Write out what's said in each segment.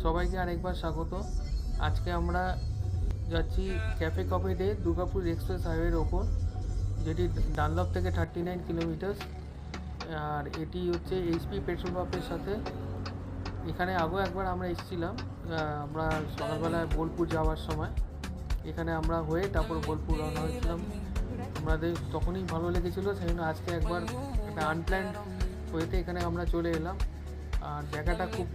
সবাইকে আরেকবার স্বাগত। আজকে আমরা যাচ্ছি cafe coffee day Durgapur express হাইওয়ের ওপর, যেটি ডানলপ থেকে 39 কিলোমিটার। আর এটি হচ্ছে এইচপি পেট্রোল পাম্পের সাথে। এখানে আগেও একবার আমরা এসেছিলাম, আমরা সকালবেলায় বোলপুর যাওয়ার সময় এখানে আমরা হয়ে তারপর বোলপুর রওনা হয়েছিলাম। আমাদের তখনই ভালো লেগেছিলো, সেই জন্য আজকে একবার একটা আনপ্ল্যান্ড ওয়েতে এখানে আমরা চলে এলাম। আর জায়গাটা খুব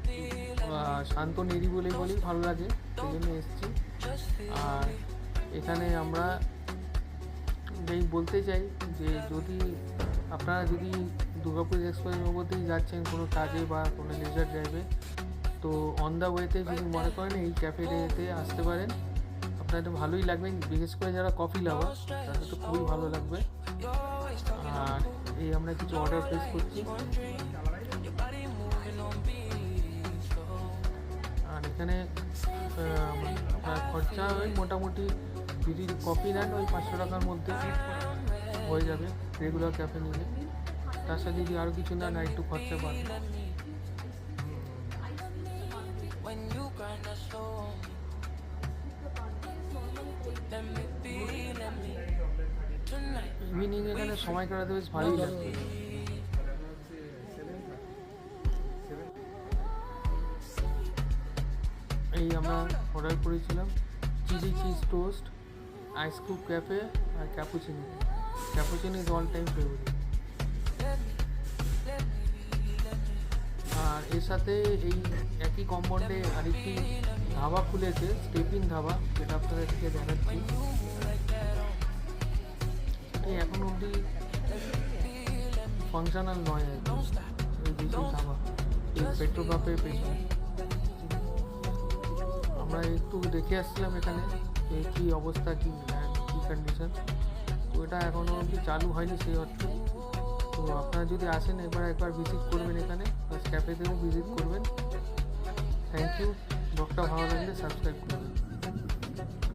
শান্ত নিরিবিলি বলেই ভালো লাগে, সেই জন্য এসেছি। আর এখানে আমরা বলতে চাই যে আপনারা যদি দুর্গাপুর এক্সপ্রেসের মধ্যেই যাচ্ছেন কোনো কাজে বা কোনো লেজার ড্রাইভে, তো অন দ্য ওয়েতে যদি মনে করেন এই ক্যাফেতে আসতে পারেন, আপনাদের ভালোই লাগবে। বিশেষ করে যারা কফি লাভার তাদের তো খুবই ভালো লাগবে। আর এই আমরা কিছু অর্ডার প্লেস করছি। আর এখানে খরচা ওই মোটামুটি যদি কফি নেন ওই 500 টাকার মধ্যে হয়ে যাবে রেগুলার ক্যাফে নিলে। তার সাথে যদি আরও কিছু নেন আর একটু খরচা পান। ইভিনিং এখানে সময় কাটাতে বেশ ভালোই লাগবে। এই আমরা অর্ডার করেছিলাম chilli cheese toast, ice cream cafe আর cappuccino. Cappuccino is all time favourite. আর এর সাথে এই একই কম্পাউন্ডে আরেকটি ধাবা খুলেছে, স্টেপিং ধাবা, যেটা আপনাদেরকে দেখাচ্ছি। এই এখন অবধি ফাংশনাল নয় আর কি এই বিশেষ ধাবা, এই পেট্রোল পাম্পের পেছনে। আমরা একটু দেখে আসছিলাম এখানে কী অবস্থা, কী কন্ডিশন। তো এটা এখনও অবধি চালু হয়নি সেই অর্থে। তো আপনারা যদি আসেন একবার ভিজিট করবেন এখানে, ক্যাফেতেও ভিজিট করবেন। Thank you. ব্লগটা ভালো লাগলে সাবস্ক্রাইব করবেন।